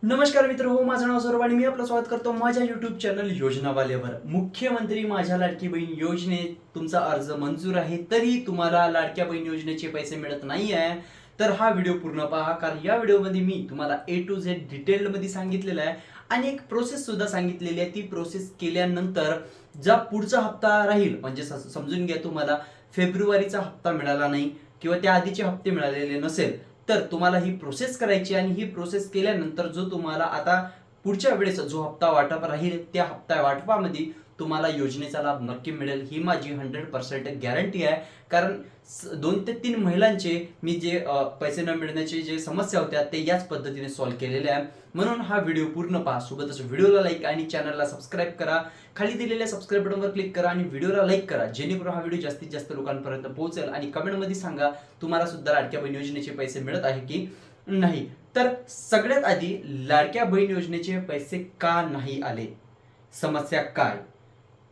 नमस्कार मित्र हो, माझं नाव सौरभ आणि मी आपलं स्वागत करतो माझ्या युट्यूब चॅनल योजनावालेवर। मुख्यमंत्री माझ्या लाडकी बहीण योजनेत तुमचा अर्ज मंजूर आहे, तरी तुम्हाला लाडक्या बहीण योजनेचे पैसे मिळत नाही आहे, तर हा व्हिडिओ पूर्ण पहा, कारण या व्हिडिओमध्ये मी तुम्हाला A to Z डिटेलमध्ये सांगितलेलं आहे आणि एक प्रोसेस सुद्धा सांगितलेली आहे। ती प्रोसेस केल्यानंतर जा पुढचा हप्ता राहील, म्हणजे समजून घ्या तुम्हाला फेब्रुवारीचा हप्ता मिळाला नाही किंवा त्या आधीचे हप्ते मिळालेले नसेल, तर तुम्हाला ही प्रोसेस करायची आणि ही प्रोसेस केल्यानंतर जो तुम्हाला आता पुढच्या वेळेस जो हप्ता वाटप राहील, त्या हप्ता वाटपामध्ये तुम्हाला योजनेचा लाभ नक्की मिळेल, ही माझी 100% गॅरंटी आहे। कारण 2 ते 3 महिलांचे मी जे पैसे न मिळण्याची जे समस्या होत्या ते याच पद्धतीने सॉल्व्ह केलेले आहे। म्हणून हा व्हिडिओ पूर्ण पहा, सोबतच व्हिडिओला लाईक आणि चॅनलला सबस्क्राईब करा। खाली दिलेल्या सबस्क्राईब बटनवर क्लिक करा आणि व्हिडिओला लाईक करा, जेणेकरून हा व्हिडिओ जास्तीत जास्त लोकांपर्यंत पोहोचेल। आणि कमेंटमध्ये सांगा तुम्हाला सुद्धा लाडक्या बहीण योजनेचे पैसे मिळत आहे की नाही। तर सगळ्यात आधी लाडक्या बहीण योजनेचे पैसे का नाही आले, समस्या काय,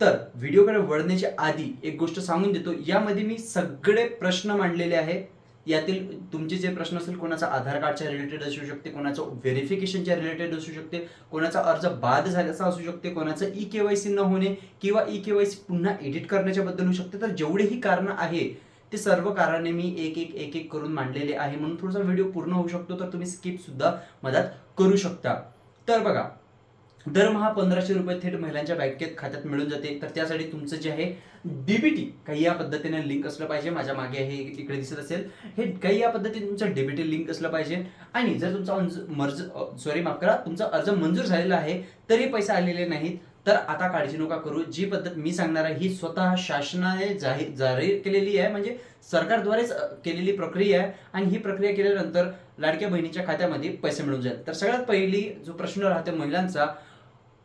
तर व्हिडिओकडे वळण्याच्या आधी एक गोष्ट सांगून देतो, यामध्ये मी सगळे प्रश्न मांडलेले आहे। यातील तुमचे जे प्रश्न असेल, कोणाचा आधार कार्डच्या रिलेटेड असू शकते, कोणाचं व्हेरिफिकेशनच्या रिलेटेड असू शकते, कोणाचा अर्ज बाद झाल्याचा असू शकते, कोणाचं ई-केवायसी न होणे किंवा ई-केवायसी पुन्हा एडिट करण्याच्या बद्दल होऊ शकते। तर जेवढेही कारण आहे ते सर्व कारणे मी एक एक करून मांडलेले आहे, म्हणून थोडासा व्हिडिओ पूर्ण होऊ शकतो, तर तुम्ही स्किप सुद्धा मदत करू शकता। तर बघा, दरमहा 1500 रुपये थेट महिलांच्या बँकेत खात्यात मिळून जाते, तर त्यासाठी तुमचं जे आहे डीबीटी काही या पद्धतीने लिंक असलं पाहिजे। माझ्या मागे हे इकडे दिसत असेल, हे काही या पद्धतीने तुमचं डीबीटी लिंक असलं पाहिजे। आणि जर तुमचा अर्ज मंजूर झालेला आहे तरी पैसे आलेले नाहीत, तर आता काळजी नका करू। जी पद्धत मी सांगणार आहे ही स्वतः शासनाने जाहीर केलेली आहे, म्हणजे सरकारद्वारेच केलेली प्रक्रिया आहे, आणि ही प्रक्रिया केल्यानंतर लाडक्या बहिणीच्या खात्यामध्ये पैसे मिळून जाईल। तर सगळ्यात पहिली जो प्रश्न राहते महिलांचा,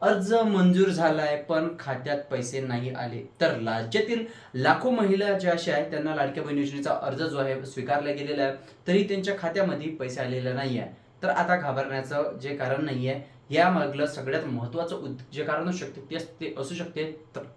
अर्ज मंजूर झालाय पण खात्यात पैसे नाही आले। तर राज्यातील लाखो महिला ज्या अशा आहेत त्यांना लाडक्या बहीण योजनेचा अर्ज जो आहे स्वीकारला गेलेला आहे, तरी त्यांच्या खात्यामध्ये पैसे आलेले नाही आहे। तर आता घाबरण्याचं जे कारण नाही आहे, यामागलं सगळ्यात महत्त्वाचं जे कारण असू शकते ते असू शकते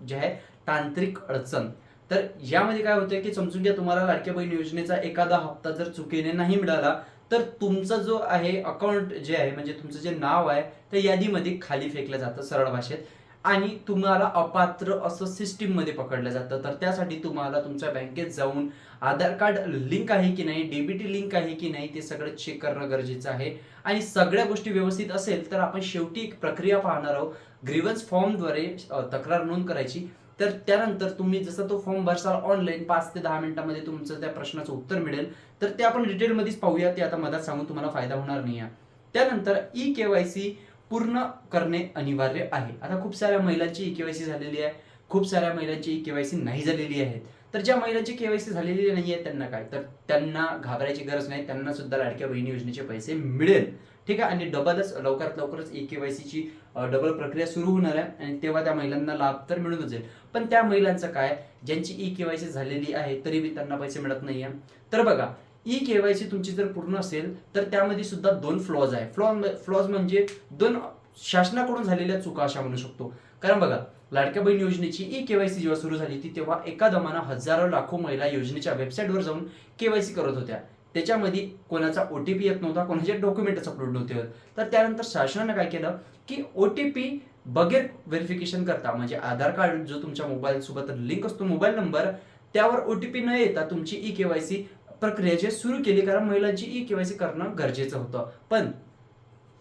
जे आहे तांत्रिक अडचण। तर यामध्ये काय होतंय की समजून घ्या, तुम्हाला लाडक्या बहीण योजनेचा एखादा हप्ता जर चुकीने नाही मिळाला, तर तुमचा जो आहे अकाउंट जे आहे, म्हणजे तुमचं जे नाव आहे त्या यादीमध्ये खाली फेकलं जातं सरळ भाषेत, आणि तुम्हाला अपात्र असं सिस्टीम मध्ये पकडलं जातं। तर त्यासाठी तुम्हाला तुमच्या बँकेत जाऊन आधार कार्ड लिंक आहे की नाही, डीबीटी लिंक आहे की नाही, ते सगळं चेक करणं गरजेचं आहे। आणि सगळ्या गोष्टी व्यवस्थित असेल तर आपण शेवटी एक प्रक्रिया पाहणार आहोत, ग्रीव्हन्स फॉर्मद्वारे तक्रार नोंद करायची। तर त्यानंतर तुम्ही जसं तो फॉर्म भरसाल ऑनलाईन, 5 ते 10 मिनिटांमध्ये तुमचं त्या प्रश्नाचं उत्तर मिळेल। तर ते आपण डिटेलमध्येच पाहूया, ते आता मधात सांगून तुम्हाला फायदा होणार नाही आहे। त्यानंतर ई-केवायसी पूर्ण करणे अनिवार्य आहे। आता खूप साऱ्या महिलांची ई-केवायसी झालेली आहे, खूप साऱ्या महिलांची ई-केवायसी नाही झालेली आहे। तर ज्या महिलांची केवायसी झालेली नाही आहे त्यांना काय, तर त्यांना घाबरायची गरज नाही, त्यांना सुद्धा लाडक्या बहिणी योजनेचे पैसे मिळेल, ठीक आहे। आणि लवकरात लवकरच ई-केवायसीची डबल प्रक्रिया सुरू होणार आहे, आणि तेव्हा त्या महिलांना लाभ तर मिळूनच जाईल। पण त्या महिलांचं काय, ज्यांची ई-केवायसी झालेली आहे तरी बी त्यांना पैसे मिळत नाही आहे। तर बघा, ई-केवायसी तुमची जर पूर्ण असेल तर त्यामध्ये सुद्धा 2 फ्लॉज आहे। फ्लॉज म्हणजे 2 शासनाकडून झालेल्या चुका अशा म्हणू शकतो। कारण बघा, लाडक्या बहीण योजनेची ई-केवायसी जेव्हा सुरू झाली ती, तेव्हा एका दमानं हजारो लाखो महिला योजनेच्या वेबसाईटवर जाऊन केवायसी करत होत्या। त्याच्यामध्ये कोणाचा ओटीपी येत नव्हता, कोणाचे डॉक्युमेंट्स अपलोड नव्हते होत। तर त्यानंतर शासनाने काय केलं की ओटीपी बगैर व्हेरिफिकेशन करता, म्हणजे आधार कार्ड जो तुमच्या मोबाईल सोबत लिंक असतो, मोबाईल नंबर, त्यावर ओटीपी न येता तुमची ई-केवायसी प्रक्रिया जी सुरू केली, कारण महिलांची ई-केवायसी करणं गरजेचं होतं। पण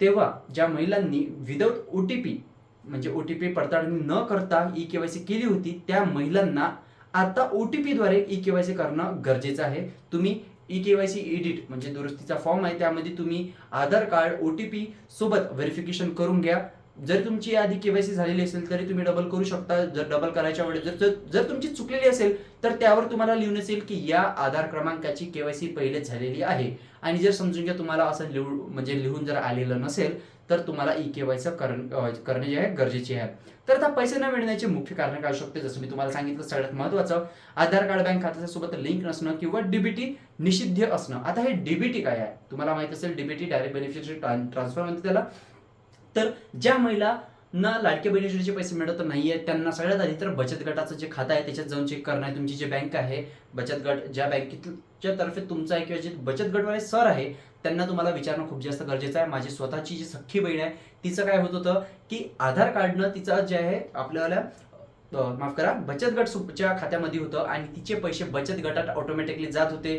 तेव्हा ज्या महिलांनी विदाऊट ओटीपी, म्हणजे ओटीपी पडताळणी न करता ई-केवायसी केली होती, त्या महिलांना आता ओटीपी द्वारे ई-केवायसी करणं गरजेचं आहे। तुम्ही ई-केवायसी एडिट म्हणजे दुरुस्तीचा फॉर्म आहे, त्यामध्ये तुम्ही आधार कार्ड ओटीपी सोबत व्हेरिफिकेशन करून घ्या। जर तुमची आधी केवायसी झालेली असेल तरी तुम्ही डबल करू शकता। जर डबल करायच्या वेळेस जर तुमची चुकलेली असेल तर त्यावर तुम्हाला लिहून असेल की या आधार क्रमांकाची केवायसी पहिलेच झालेली आहे। आणि जर समजून घ्या तुम्हाला असं लिहून जर आलेलं नसेल तर तुम्हाला ई-केवायसी करणे जे आहे गरजेचे आहे। तर आता पैसे न मिळण्याचे मुख्य कारण काय असू शकते, जसं मी तुम्हाला सांगितलं, सगळ्यात महत्त्वाचं आधार कार्ड बँक खात्याच्या सोबत लिंक नसणं किंवा डीबीटी निषिद्ध असणं। आता हे डीबीटी काय आहे तुम्हाला माहित असेल, डीबीटी डायरेक्ट बेनिफिशियरी ट्रान्सफर म्हणते त्याला। तर ज्या महिलांना लाडक्या बहीण योजनेचे पैसे मिळत नाहीये त्यांना सगळ्यात आधी तर बचत गटाचं जे खातं आहे त्याच्यात जाऊन चेक करणं आहे, तुमची जी बँक आहे, बचत गट ज्या बँकेत गटाच्या तर्फे तुमचा आहे किंवा जे बचत गटवाले सर आहे त्यांना तुम्हाला विचारणं खूप जास्त गरजेचं आहे. माझी स्वतःची जी सख्खी बहीण आहे तिचं काय होत होतं की आधार कार्डनं तिचं जे आहे आपल्याला माफ करा बचत गटच्या खात्यामध्ये होतं आणि तिचे पैसे बचत गटात ऑटोमॅटिकली जात होते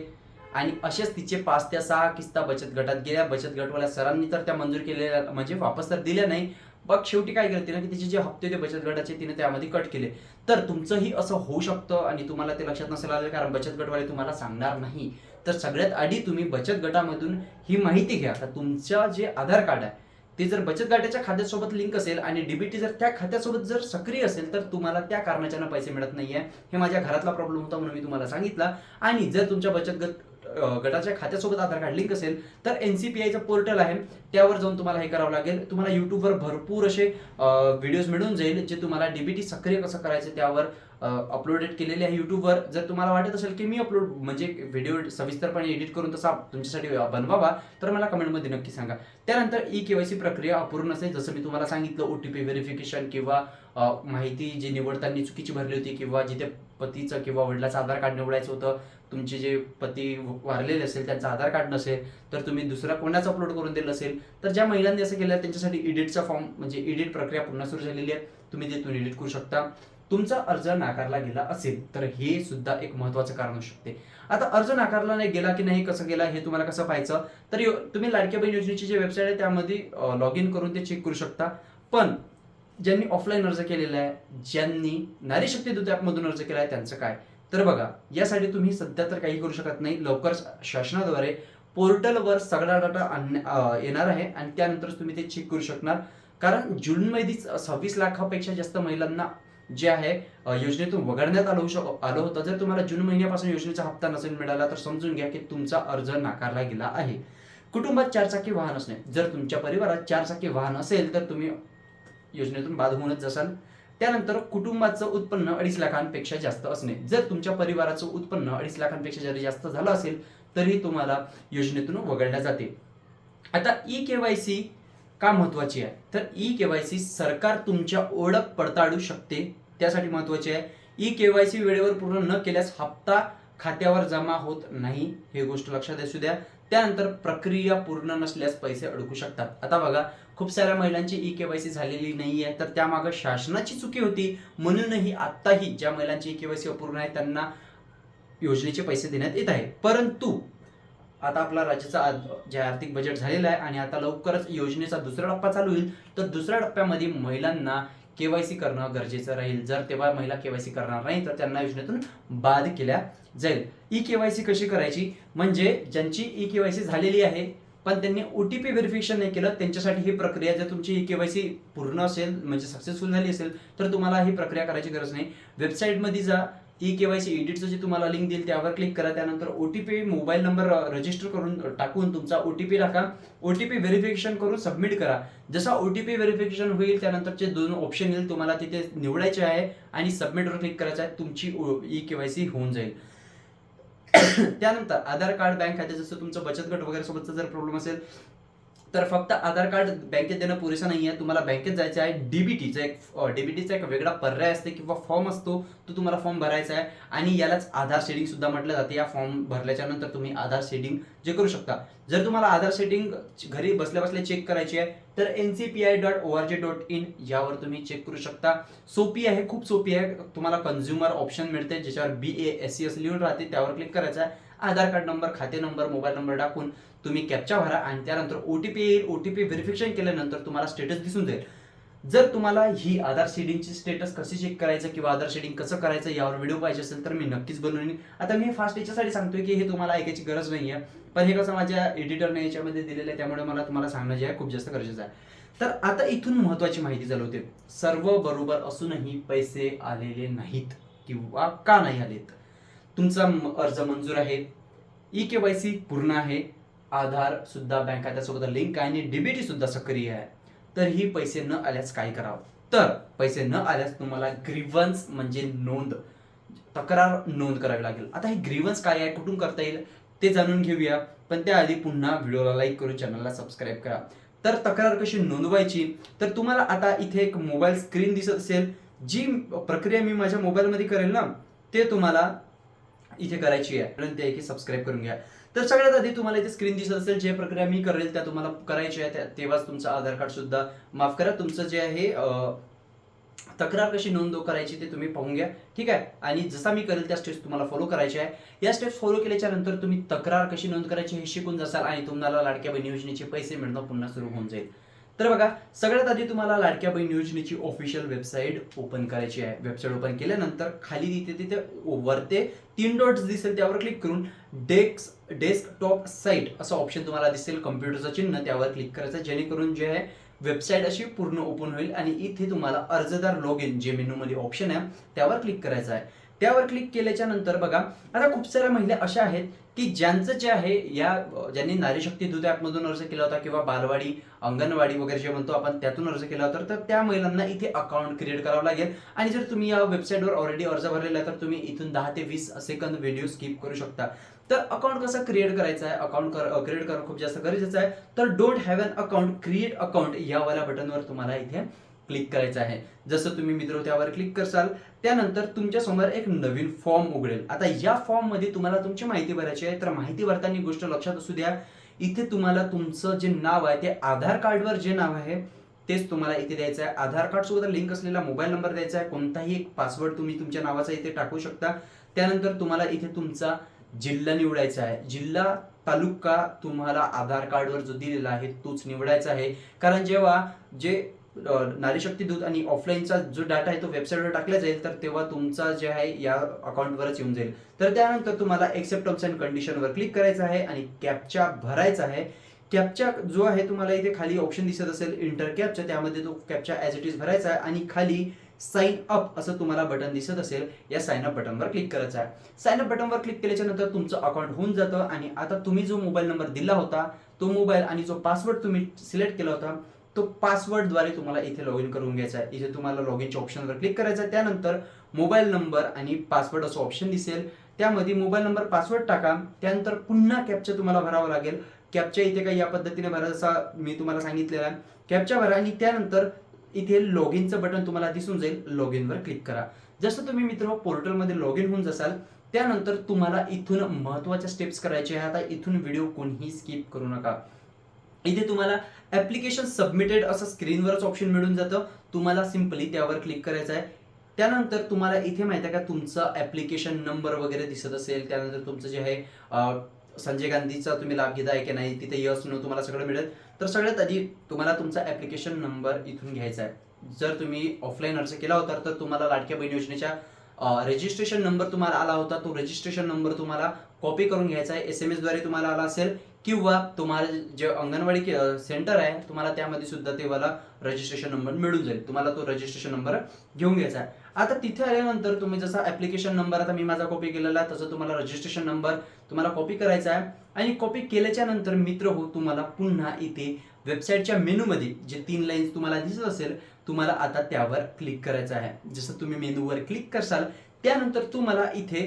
आणि असेच तिचे 5 ते 6 किस्ता बचत गटात गेल्या. बचत गटवाल्या सरांनी तर त्या मंजूर केलेल्या म्हणजे वापस तर दिल्या नाही. मग शेवटी काय केलं तिने की तिचे जे हप्ते होते बचत गटाचे तिने त्यामध्ये कट केले. तर तुमचंही असं होऊ शकतं आणि तुम्हाला ते लक्षात नसेल आलं कारण बचत गटवाले तुम्हाला सांगणार नाही. तर सगळ्यात आधी तुम्ही बचत गटामधून ही माहिती घ्या का तुमचं जे आधार कार्ड आहे ते जर बचत गटाच्या खात्यासोबत लिंक असेल आणि डीबीटी जर त्या खात्यासोबत जर सक्रिय असेल तर तुम्हाला त्या कारणाच्यानं पैसे मिळत नाहीये. हे माझ्या घरातला प्रॉब्लेम होता म्हणून मी तुम्हाला सांगितलं. आणि जर तुमच्या बचत गटाच्या खात्यासोबत आधार कार्ड लिंक असेल तर एनसीपीआयचं पोर्टल आहे त्यावर जाऊन तुम्हाला हे करावं लागेल. तुम्हाला युट्यूबवर भरपूर असे व्हिडिओज मिळून जाईल जे तुम्हाला डीबीटी सक्रिय कसं करायचं त्यावर अपलोडेड केलेले आहे युट्यूबवर. जर तुम्हाला वाटत असेल की मी अपलोड म्हणजे व्हिडिओ सविस्तरपणे एडिट करून तसा तुमच्यासाठी बनवावा तर मला कमेंटमध्ये नक्की सांगा. त्यानंतर केवायसी प्रक्रिया अपूर्ण असेल जसं मी तुम्हाला सांगितलं ओटीपी व्हेरिफिकेशन किंवा माहिती जी निवडताना चुकीची भरली होती किंवा जिथे पतीचं किंवा वडिलाचं आधार कार्ड निवडायचं होतं तुमचे जे पती वारलेले असेल त्यांचं आधार कार्ड नसेल तर तुम्ही दुसरा कोणाचं अपलोड करून दिलं असेल तर ज्या महिलांनी असं केलं त्यांच्यासाठी एडिटचा फॉर्म म्हणजे एडिट प्रक्रिया पुन्हा सुरू झालेली आहे. तुम्ही तिथून एडिट करू शकता. तुमचा अर्ज नाकारला गेला असेल तर हे सुद्धा एक महत्त्वाचं कारण असू शकते. आता अर्ज नाकारला नाही गेला की नाही कसं गेला हे तुम्हाला कसं पाहायचं तर तुम्ही लाडक्या बहीण योजनेची जी वेबसाईट आहे त्यामध्ये लॉग इन करून ते चेक करू शकता. पण ज्यांनी ऑफलाईन अर्ज केलेला आहे ज्यांनी नारी शक्ती दूत ॲपमधून अर्ज केला आहे त्यांचं काय तर बघा यासाठी तुम्ही सध्या तर काही करू शकत नाही. लवकरच शासनाद्वारे पोर्टलवर सगळा डाटा येणार आहे आणि त्यानंतरच तुम्ही ते चेक करू शकणार. कारण जूनमध्येच 26 लाखापेक्षा जास्त महिलांना जे आहे योजनेतून वगळण्यात आलं होतं. जर तुम्हाला जून महिन्यापासून योजनेचा हप्ता नसेल मिळाला तर समजून घ्या की तुमचा अर्ज नाकारला गेला आहे. कुटुंबात 4 चाकी वाहन असणे जर तुमच्या परिवारात 4 चाकी वाहन असेल तर तुम्ही योजनेतून बाद होऊनच जासाल. त्यानंतर कुटुंबाचं उत्पन्न 2.5 लाखांपेक्षा जास्त असणे जर तुमच्या परिवाराचं उत्पन्न 2.5 लाखांपेक्षा जरी जास्त झालं असेल तरी तुम्हाला योजनेतून वगळल्या जाते. आता केवायसी का महत्वाची आहे तर केवायसी सरकार तुमच्या ओळख पडताळू शकते त्यासाठी महत्वाची आहे. केवायसी वेळेवर पूर्ण न केल्यास हप्ता खात्यावर जमा होत नाही हे गोष्ट लक्षात असू द्या. त्यानंतर प्रक्रिया पूर्ण नसल्यास पैसे अडकू शकतात. आता बघा खूप साऱ्या महिलांची केवायसी झालेली नाहीये तर त्यामागं शासनाची चुकी होती म्हणूनही आत्ताही ज्या महिलांची केवायसी अपूर्ण आहे त्यांना योजनेचे पैसे देण्यात येत आहे. परंतु आता आपला राज्याचा जे आर्थिक बजेट झालेला आहे आणि आता लवकरच योजनेचा दुसरा टप्पा चालू होईल तर दुसऱ्या टप्प्यामध्ये महिलांना केवायसी करणं गरजेचं राहील. जर तेव्हा महिला केवायसी करणार नाही तर त्यांना योजनेतून बाद केल्या जाईल. केवायसी कशी करायची म्हणजे ज्यांची केवायसी झालेली आहे पण त्यांनी ओटीपी व्हेरिफिकेशन नाही केलं त्यांच्यासाठी ही प्रक्रिया जर तुमची केवायसी पूर्ण असेल म्हणजे सक्सेसफुल झाली असेल तर तुम्हाला ही प्रक्रिया करायची गरज नाही. वेबसाईटमध्ये जा केवायसी एडिटचं जे तुम्हाला लिंक देईल त्यावर क्लिक करा. त्यानंतर ओटीपी मोबाईल नंबर रजिस्टर करून टाकून तुमचा ओटीपी टाका. ओटीपी व्हेरिफिकेशन करून सबमिट करा. जसा ओटीपी व्हेरिफिकेशन होईल त्यानंतरचे 2 ऑप्शन येईल तुम्हाला तिथे निवडायचे आहे आणि सबमिटवर क्लिक करायचं आहे. तुमची केवायसी होऊन जाईल. त्यानंतर आधार कार्ड बँक खाते जसं तुमचं बचत गट वगैरे सोबतचा जर प्रॉब्लेम असेल तर फक्त आधार कार्ड बँकेत देणं पुरेसं नाही आहे. तुम्हाला बँकेत जायचं आहे. डीबीटीचा एक वेगळा पर्याय असते किंवा फॉर्म असतो तो तुम्हाला फॉर्म भरायचा आहे आणि यालाच आधार शेडिंग सुद्धा म्हटलं जाते. या फॉर्म भरल्याच्या नंतर तुम्ही आधार शेडिंग जे करू शकता. जर तुम्हाला आधार शेडिंग घरी बसल्या बसल्या चेक करायची आहे तर ncpi.org.in यावर तुम्ही चेक करू शकता. सोपी आहे खूप सोपी आहे. तुम्हाला कन्झ्युमर ऑप्शन मिळते ज्याच्यावर BASC लिहून राहते त्यावर क्लिक करायचं आहे. आधार कार्ड नंबर खाते नंबर मोबाईल नंबर टाकून तुम्ही कॅप्चा भरा आणि त्यानंतर ओटीपी येईल. ओटीपी व्हेरिफिकेशन केल्यानंतर तुम्हाला स्टेटस दिसून जाईल. जर तुम्हाला ही आधार शेडिंगची स्टेटस कशी चेक करायचं किंवा आधार शेडिंग कसं करायचं यावर व्हिडिओ पाहिजे असेल तर मी नक्कीच बनवून. आता मी फास्ट याच्यासाठी सांगतोय की हे तुम्हाला ऐकायची गरज नाही आहे पण हे कसं माझ्या एडिटरने याच्यामध्ये दिलेलं आहे त्यामुळे मला तुम्हाला सांगणं जे आहे खूप जास्त गरजेचं आहे. तर आता इथून महत्वाची माहिती चालू होते. सर्व बरोबर असूनही पैसे आलेले नाहीत किंवा का नाही आलेत. तुमचा अर्ज मंजूर आहे. केवायसी पूर्ण आहे. आधार सुद्धा बँक खात्यासोबत लिंक आहे आणि डीबीटी सुद्धा सक्रिय आहे. तर ही पैसे न आल्यास काय करावं तर पैसे न आल्यास तुम्हाला ग्रीव्हन्स म्हणजे तक्रार नोंद करावी लागेल. आता हे ग्रीव्हन्स काय आहे कुठून करता येईल ते जाणून घेऊया पण त्याआधी पुन्हा व्हिडिओला लाईक करून चॅनलला सबस्क्राईब करा. तर तक्रार कशी नोंदवायची तर तुम्हाला आता इथे एक मोबाईल स्क्रीन दिसत असेल. जी प्रक्रिया मी माझ्या मोबाईलमध्ये करेल ना ते तुम्हाला इथे करायची आहे. विनंती आहे की सबस्क्राईब करून घ्या. तर सगळ्यात आधी तुम्हाला इथे स्क्रीन दिसत असेल, जे प्रक्रिया मी करेल त्या तुम्हाला करायची आहे, तेव्हाच तुमचं आधार कार्ड सुद्धा, माफ करा, तुमचं जे आहे तक्रार कशी नोंद करायची ते तुम्ही पाहून घ्या. ठीक आहे. आणि जसा मी करेल त्या स्टेप्स तुम्हाला फॉलो करायचे आहे. या स्टेप्स फॉलो केल्याच्या नंतर तुम्ही तक्रार कशी नोंद करायची हे शिकून जासाल आणि तुम्हाला लाडक्या बहीण योजनेचे पैसे मिळणं पुन्हा सुरू होऊन जाईल. तर बघा, सगळ्यात आधी तुम्हाला लाडक्या बहीण योजनेची ऑफिशियल वेबसाईट ओपन करायची आहे. वेबसाईट ओपन केल्यानंतर खाली तिथे वरते 3 डॉट्स दिसेल, त्यावर क्लिक करून डेस्कटॉप साईट असं ऑप्शन तुम्हाला दिसेल, कम्प्युटरचं चिन्ह, त्यावर क्लिक करायचं, जेणेकरून जे आहे वेबसाईट अशी पूर्ण ओपन होईल. आणि इथे तुम्हाला अर्जदार लॉग इन जे मेनूमध्ये ऑप्शन आहे त्यावर क्लिक करायचं आहे. त्यावर क्लिक केल्याच्या नंतर बघा, आता खूप साऱ्या महिला अशा आहेत की ज्यांचं जे आहे ज्यांनी नारी शक्ती दूत ॲपमधून अर्ज केला होता किंवा बालवाडी, अंगणवाडी वगैरे जे म्हणतो आपण त्यातून अर्ज केला होता, तर त्या महिलांना इथे अकाउंट क्रिएट करावं लागेल. आणि जर तुम्ही या वेबसाईटवर ऑलरेडी अर्ज भरलेला आहे तर तुम्ही इथून 10 ते 20 सेकंद व्हिडिओ स्किप करू शकता. तर अकाउंट कसं क्रिएट करायचं आहे, अकाउंट क्रिएट करणं खूप जास्त गरजेचं आहे. तर don't have an account, create account यावाल्या बटनवर तुम्हाला इथे क्लिक करायचं आहे. जसं तुम्ही मित्र त्यावर क्लिक करसाल त्यानंतर तुमच्या समोर एक नवीन फॉर्म उघडेल. आता या फॉर्म मध्ये तुम्हाला तुमची माहिती भरायची आहे. तर माहिती भरताना गोष्ट लक्षात असू द्या, इथे तुम्हाला तुमचं जे नाव आहे ते आधार कार्डवर जे नाव आहे तेच तुम्हाला इथे द्यायचं आहे. आधार कार्ड सोबत लिंक असलेला मोबाईल नंबर द्यायचा आहे. कोणताही एक पासवर्ड तुम्ही तुमच्या नावाचा इथे टाकू शकता. त्यानंतर तुम्हाला इथे तुमचा जिल्हा निवडायचा आहे. जिल्हा, तालुका तुम्हाला आधार कार्डवर जो दिलेला आहे तोच निवडायचा आहे. कारण जेव्हा जे नारी शक्ती दूत आणि ऑफलाईनचा जो डाटा आहे तो वेबसाईटवर टाकला जाईल तर तेव्हा तुमचा जे आहे या अकाउंटवरच येऊन जाईल. तर त्यानंतर तुम्हाला एक्सेप्ट टर्म्स अँड कंडिशनवर क्लिक करायचं आहे आणि कॅप्चा भरायचा आहे. कॅप्चा जो आहे तुम्हाला इथे खाली ऑप्शन दिसत असेल इंटर कॅप्चा, त्यामध्ये तो कॅप्चा ॲज इट इज भरायचा आहे आणि खाली साइन अप असं तुम्हाला बटन दिसत असेल, या साइन अप बटनवर क्लिक करायचं आहे. साइन अप बटनवर क्लिक केल्याच्या नंतर तुमचं अकाउंट होऊन जातं. आणि आता तुम्ही जो मोबाईल नंबर दिला होता तो मोबाईल आणि जो पासवर्ड तुम्ही सिलेक्ट केला होता तो पासवर्डद्वारे तुम्हाला इथे लॉग इन करून घ्यायचा आहे. इथे तुम्हाला लॉग इनच्या ऑप्शनवर क्लिक करायचं आहे. त्यानंतर मोबाईल नंबर आणि पासवर्ड असं ऑप्शन दिसेल, त्यामध्ये मोबाईल नंबर, पासवर्ड टाका. त्यानंतर पुन्हा कॅप्चा तुम्हाला भरावा लागेल. कॅप्चा इथे काही या पद्धतीने भरायचा मी तुम्हाला सांगितलेला आहे. कॅप्चा भरा आणि त्यानंतर इथे लॉग इनचं बटन तुम्हाला दिसून जाईल, लॉग इनवर क्लिक करा. जसं तुम्ही मित्र पोर्टलमध्ये लॉग इन होऊन जासाल त्यानंतर तुम्हाला इथून महत्त्वाच्या स्टेप्स करायचे आहे. आता इथून व्हिडिओ कोणीही स्किप करू नका. इथे तुम्हाला ऍप्लिकेशन सबमिटेड असं स्क्रीनवरच ऑप्शन मिळून जातं. तुम्हाला सिंपली त्यावर क्लिक करायचं आहे. त्यानंतर तुम्हाला इथे माहिती आहे का तुमचा ऍप्लिकेशन नंबर वगैरे दिसत असेल. त्यानंतर तुमचं जे आहे संजय गांधीचा तुम्ही लाभ घेता आहे की नाही, तिथे यस नो तुम्हाला सगळं मिळेल. तर सगळ्यात आधी तुम्हाला तुमचा ऍप्लिकेशन नंबर इथून घ्यायचा आहे. जर तुम्ही ऑफलाईन अर्ज केला होता तर तुम्हाला लाडक्या बहीण योजनेच्या रजिस्ट्रेशन नंबर तुम्हाला आला होता, तो रजिस्ट्रेशन नंबर तुम्हाला कॉपी करून घ्यायचा आहे. SMS द्वारे तुम्हाला आला असेल किंवा तुम्हाला जे अंगणवाडी सेंटर आहे तुम्हाला त्यामध्ये सुद्धा तेव्हा रजिस्ट्रेशन नंबर मिळून जाईल. तुम्हाला तो रजिस्ट्रेशन नंबर घेऊन घ्यायचा आहे. आता तिथे आल्यानंतर तुम्ही जसा ऍप्लिकेशन नंबर, आता मी माझा कॉपी केलेला आहे तसं तुम्हाला रजिस्ट्रेशन नंबर तुम्हाला कॉपी करायचा आहे. आणि कॉपी केल्याच्या नंतर मित्र हो तुम्हाला पुन्हा इथे वेबसाईटच्या मेनूमध्ये जे 3 लाईन्स तुम्हाला दिसत असेल तुम्हाला आता त्यावर क्लिक करायचं आहे. जसं तुम्ही मेनूवर क्लिक करसाल त्यानंतर तुम्हाला इथे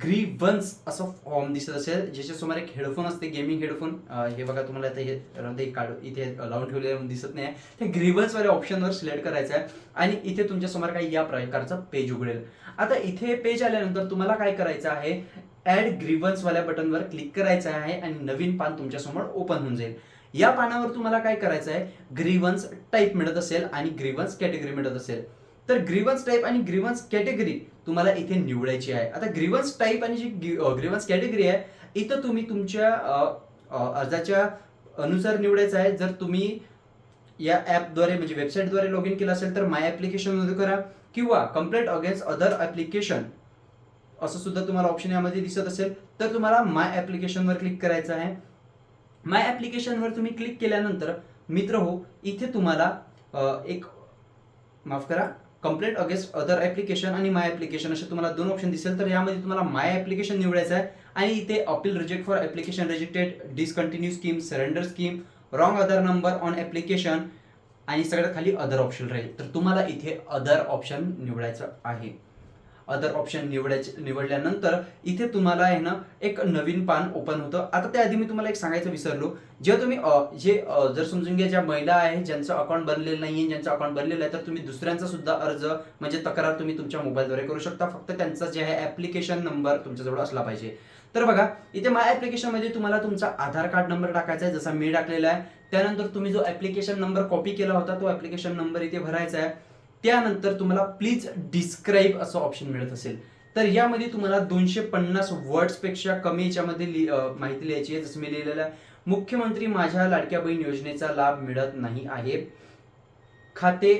ग्रीव्हन्स असं फॉर्म दिसत असेल, ज्याच्यासमोर एक हेडफोन असते, गेमिंग हेडफोन. हे बघा तुम्हाला हे काढ इथे लावून ठेवलेलं दिसत नाही. ते ग्रीव्हन्स वाल्या ऑप्शनवर सिलेक्ट करायचं आहे आणि इथे तुमच्या समोर काही या प्रकारचं पेज उघडेल. आता इथे पेज आल्यानंतर तुम्हाला काय करायचं आहे, ऍड ग्रीव्हन्स वाल्या बटनवर क्लिक करायचं आहे आणि नवीन पान तुमच्या समोर ओपन होऊन जाईल. या पानावर तुम्हाला काय करायचं आहे, ग्रीव्हन्स टाईप मिळत असेल आणि ग्रीव्हन्स कॅटेगरी मिळत असेल तर ग्रीव्हन्स टाईप आणि ग्रीव्हन्स कॅटेगरी तुम्हाला इथे निवडायची आहे. आता ग्रीव्हन्स टाईप आणि जी ग्रीव्हन्स कॅटेगरी आहे इथं तुम्ही तुमच्या अर्जाच्या अनुसार निवडायचं आहे. जर तुम्ही या ॲपद्वारे म्हणजे वेबसाईटद्वारे लॉग इन केलं असेल तर माय ॲप्लिकेशनमध्ये करा किंवा कंप्लेंट अगेन्स्ट अदर ॲप्लिकेशन असं सुद्धा तुम्हाला ऑप्शन यामध्ये दिसत असेल तर तुम्हाला माय ॲप्लिकेशनवर क्लिक करायचं आहे. माय ॲप्लिकेशनवर तुम्ही क्लिक केल्यानंतर मित्र हो इथे तुम्हाला एक माफ करा कंप्लेंट अगेन्स्ट अदर ॲप्लिकेशन आणि माय ॲप्लिकेशन असे तुम्हाला 2 ऑप्शन दिसेल. तर यामध्ये तुम्हाला माय ॲप्लिकेशन निवडायचं आहे आणि इथे appeal reject for application rejected, discontinue scheme, surrender scheme, wrong other number on application आणि सगळ्यात खाली अदर ऑप्शन राहील. तर तुम्हाला इथे अदर ऑप्शन निवडायचं आहे. अदर ऑप्शन निवडल्यानंतर इथे तुम्हाला आहे ना एक नवीन पान ओपन होतं. आता त्याआधी मी तुम्हाला एक सांगायचं विसरलो, जेव्हा तुम्ही जर समजून घ्या ज्या महिला आहे ज्यांचं अकाउंट बनलेलं नाहीये, ज्यांचं अकाउंट बनलेलं आहे, तर तुम्ही दुसऱ्यांचा सुद्धा अर्ज म्हणजे तक्रार तुम्ही तुमच्या मोबाईलद्वारे करू शकता. फक्त त्यांचा जे आहे ऍप्लिकेशन नंबर तुमच्याजवळ असला पाहिजे. तर बघा इथे माय ऍप्लिकेशन मध्ये तुम्हाला तुमचा आधार कार्ड नंबर टाकायचा आहे, जसा मी टाकलेला आहे. त्यानंतर तुम्ही जो ऍप्लिकेशन नंबर कॉपी केला होता तो ऍप्लिकेशन नंबर इथे भरायचा आहे. त्यानंतर तुम्हाला प्लीज डिस्क्राईब असं ऑप्शन मिळत असेल, तर यामध्ये तुम्हाला 250 वर्ड्स पेक्षा कमी याच्यामध्ये माहिती लिहायची आहे. जसं मी लिहिलेलं आहे, मुख्यमंत्री माझ्या लाडक्या बहीण योजनेचा लाभ मिळत नाही आहे, खाते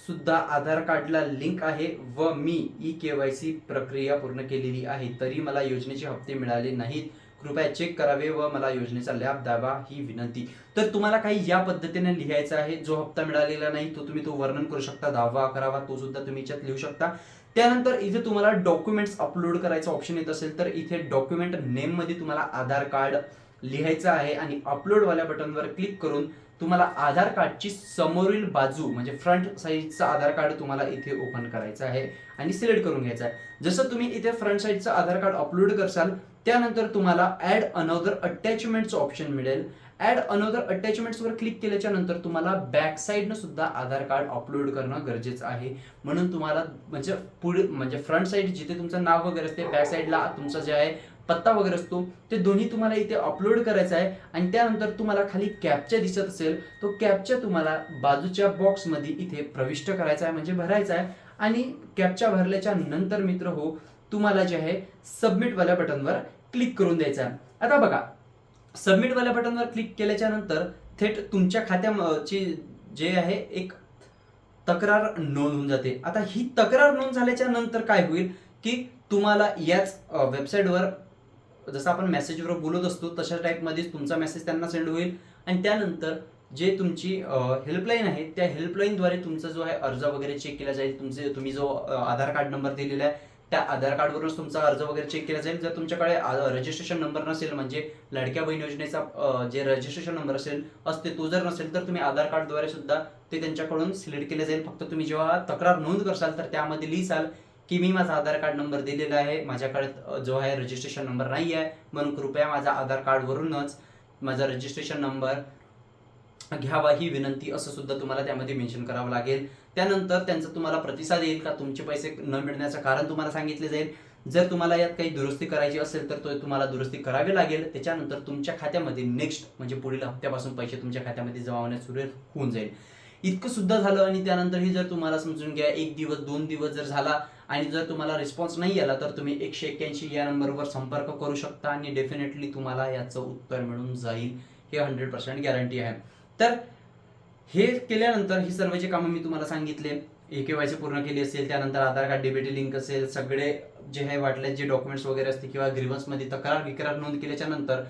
सुद्धा आधार कार्डला लिंक आहे व मी KYC प्रक्रिया पूर्ण केलेली आहे, तरी मला योजनेचे हप्ते मिळाले नाहीत, कृपया चेक करावे व मला योजनेचा लाभ द्यावा ही विनंती. तर तुम्हाला काही या पद्धतीने लिहायचं आहे. जो हप्ता मिळालेला नाही तो तुम्ही वर्णन करू शकता, दावा करावा तो सुद्धा तुम्ही याच्यात लिहू शकता. त्यानंतर इथे तुम्हाला डॉक्युमेंट्स अपलोड करायचा ऑप्शन येत असेल, तर इथे डॉक्युमेंट नेम मध्ये तुम्हाला आधार कार्ड लिहायचं आहे आणि अपलोड वाल्या बटनवर क्लिक करून तुम्हाला आधार कार्डची समोरील बाजू म्हणजे फ्रंट साईडचं आधार कार्ड तुम्हाला इथे ओपन करायचं आहे आणि सिलेक्ट करून घ्यायचं आहे. जसं तुम्ही इथे फ्रंट साईडचं आधार कार्ड अपलोड करसाल त्यानंतर तुम्हाला ऍड अनदर अटॅचमेंटचं ऑप्शन मिळेल. ऍड अनदर अटॅचमेंट्स वर क्लिक केल्याच्या नंतर तुम्हाला बॅक साईडनं सुद्धा आधार कार्ड अपलोड करणं गरजेचं आहे. म्हणून तुम्हाला म्हणजे पुढे म्हणजे फ्रंट साईड जिथे तुमचं नाव वगैरे असते, बॅक साईडला तुमचं जे आहे पत्ता वगैरे असतो, ते दोन्ही तुम्हाला इथे अपलोड करायचं आहे. आणि त्यानंतर तुम्हाला खाली कॅप्चा दिसत असेल, तो कॅप्चा तुम्हाला बाजूच्या बॉक्समध्ये इथे प्रविष्ट करायचा आहे म्हणजे भरायचा आहे. आणि कॅप्चा भरल्याच्या नंतर मित्र हो तुम्हाला जे आहे सबमिट वाल्या बटनवर क्लिक करून द्यायचं आहे. आता बघा सबमिट वाल्या बटनवर क्लिक केल्याच्या नंतर थेट तुमच्या खात्याची जे आहे एक तक्रार नोंद होऊन जाते. आता ही तक्रार नोंद झाल्याच्या नंतर काय होईल की तुम्हाला याच वेबसाईटवर जसं आपण मेसेजवर बोलत असतो तशा टाईपमध्येच तुमचा मेसेज त्यांना सेंड होईल. आणि त्यानंतर जे तुमची हेल्पलाईन आहे त्या हेल्पलाईनद्वारे तुमचा जो आहे अर्ज वगैरे चेक केला जाईल. तुम्ही जो आधार कार्ड नंबर दिलेला आहे त्या आधार कार्डवरूनच तुमचा अर्ज वगैरे चेक केला जाईल. जर तुमच्याकडे रजिस्ट्रेशन नंबर नसेल म्हणजे लाडक्या बहीण योजनेचा जे रजिस्ट्रेशन नंबर असते तो जर नसेल तर तुम्ही आधार कार्डद्वारे सुद्धा ते त्यांच्याकडून सिलेक्ट केले जाईल. फक्त तुम्ही जेव्हा तक्रार नोंद करसाल तर त्यामध्ये लिहिसाल की मी माझा आधार कार्ड नंबर दिलेला आहे, माझ्याकडे जो आहे रजिस्ट्रेशन नंबर नाही आहे, म्हणून कृपया माझा आधार कार्डवरूनच माझा रजिस्ट्रेशन नंबर घ्यावा ही विनंती असं सुद्धा तुम्हाला त्यामध्ये मेन्शन करावं लागेल. त्यानंतर त्यांचा तुम्हाला प्रतिसाद येईल का तुमचे पैसे न मिळण्याचं कारण तुम्हाला सांगितले जाईल. जर तुम्हाला यात काही दुरुस्ती करायची असेल तर तो तुम्हाला दुरुस्ती करावी लागेल. त्याच्यानंतर तुमच्या खात्यामध्ये नेक्स्ट म्हणजे पुढील हप्त्यापासून पैसे तुमच्या खात्यामध्ये जमा होण्यास सुरुवात होऊन जाईल. इतकं सुद्धा झालं आणि त्यानंतरही जर तुम्हाला समजून घ्या 1 दिवस 2 दिवस जर झाला आणि जर तुम्हाला रिस्पॉन्स नाही आला तर तुम्ही 181 या नंबरवर संपर्क करू शकता आणि डेफिनेटली तुम्हाला याचं उत्तर मिळून जाईल, हे 100% गॅरंटी आहे. तर हे केल्यानंतर ही सर्व जे कामं मी तुम्हाला सांगितले, KYC पूर्ण केली असेल, त्यानंतर आधार कार्ड डीबीटी लिंक असेल, सगळे जे आहे वाटले जे डॉक्युमेंट्स वगैरे असतील किंवा ग्रीव्हन्स मध्ये तक्रार नोंद केल्याच्या नंतर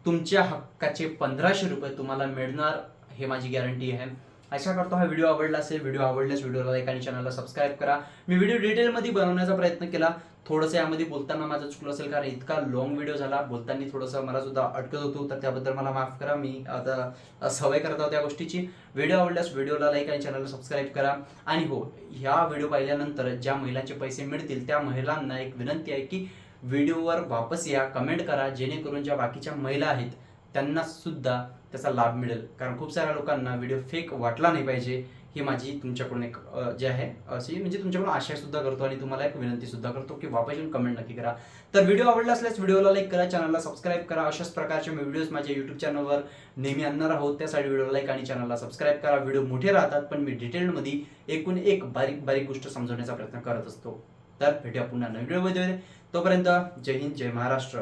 तुमच्या हक्काचे 1500 रुपये तुम्हाला मिळणार, हे माझी गॅरंटी आहे. आशा करतो हा व्हिडिओ आवडला असेल. व्हिडिओ आवडल्यास व्हिडिओला लाईक आणि चॅनलला सबस्क्राईब करा. मी व्हिडिओ डिटेलमध्ये बनवण्याचा प्रयत्न केला. थोडंसं यामध्ये बोलताना माझं चुकलं असेल कारण इतका लॉंग व्हिडिओ झाला, बोलताना थोडंसं मला सुद्धा अटकत होतो, तर त्याबद्दल मला माफ करा. मी आता सवय करत आहोत त्या गोष्टीची. व्हिडिओ आवडल्यास व्हिडिओला लाईक आणि चॅनलला सबस्क्राईब करा. आणि हो, ह्या व्हिडिओ पाहिल्यानंतर ज्या महिलांचे पैसे मिळतील त्या महिलांना एक विनंती आहे की व्हिडिओवर वापस या, कमेंट करा, जेणेकरून ज्या बाकीच्या महिला आहेत त्यांना सुद्धा त्याचा लाभ मिळेल. कारण खूप साऱ्या लोकांना व्हिडिओ फेक वाटला नाही पाहिजे, ही माझी तुमच्याकडून एक जे आहे अशी म्हणजे तुमच्याकडून आशा सुद्धा करतो आणि तुम्हाला एक विनंती सुद्धा करतो की वापस येऊन कमेंट नक्की करा. तर व्हिडिओ आवडला असल्यास व्हिडिओला लाईक करा, चॅनलला सबस्क्राईब करा. अशाच प्रकारचे मी व्हिडिओज माझ्या युट्यूब चॅनलवर नेहमी आणणार आहोत. त्यासाठी व्हिडिओला लाईक आणि चॅनलला सबस्क्राईब करा. व्हिडिओ मोठे राहतात पण मी डिटेलमध्ये एकूण एक बारीक बारीक गोष्ट समजवण्याचा प्रयत्न करत असतो. तर भेटूया पुन्हा नवीन व्हिडिओमध्ये. तोपर्यंत जय हिंद, जय महाराष्ट्र.